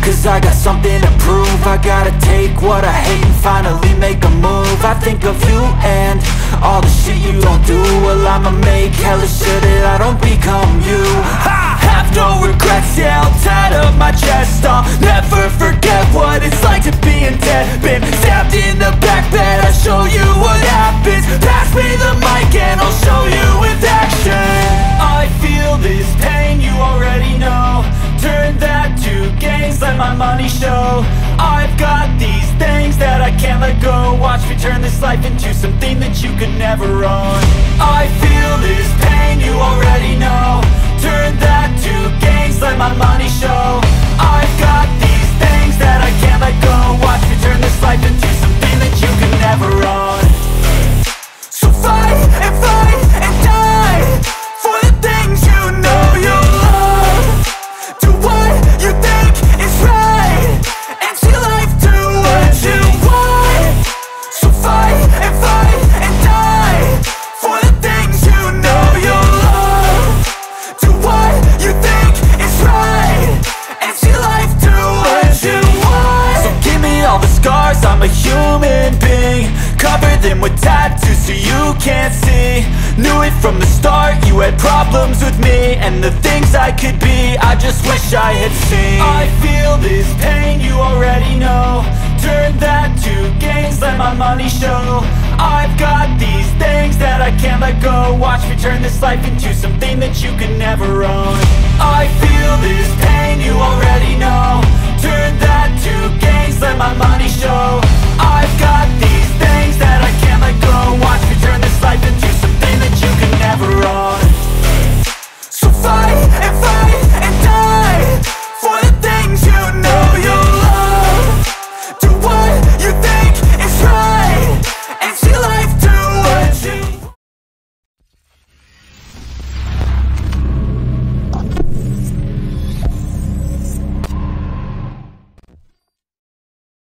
cause I got something to prove. I gotta take what I hate and finally make a move. I think of you and all the shit you don't do. Well, I'ma make hella sure that I don't become you. I have no regrets, yeah, I'll tie up my chest. I'll never forget what it's like to be in debt. Been stabbed in the back bed, I'll show you what happens. Pass me the mic and I'll show you with action. I feel this pain, you already know. Turn that to gains, let my money show. I've got these things that I can't let go. Watch me turn this life into something that you could never own. I feel this pain, you already know. Turn that to gains, let my money show. I've got these things that I can't let go. Watch me turn this life into something that you could never own. So fight and die for the things you know you love. Do what you think is right and see life do what you want. So fight and die for the things you know you love. Do what you think is right and see life do what you want. So give me all the scars, I'm a human being. Cover them with tattoos so you can't see. Knew it from the start, you had problems with me and the things I could be, I just wish I had seen. I feel this pain, you already know. Turn that to gains, let my money show. I've got these things that I can't let go. Watch me turn this life into something that you could never own. I feel this pain, you already know.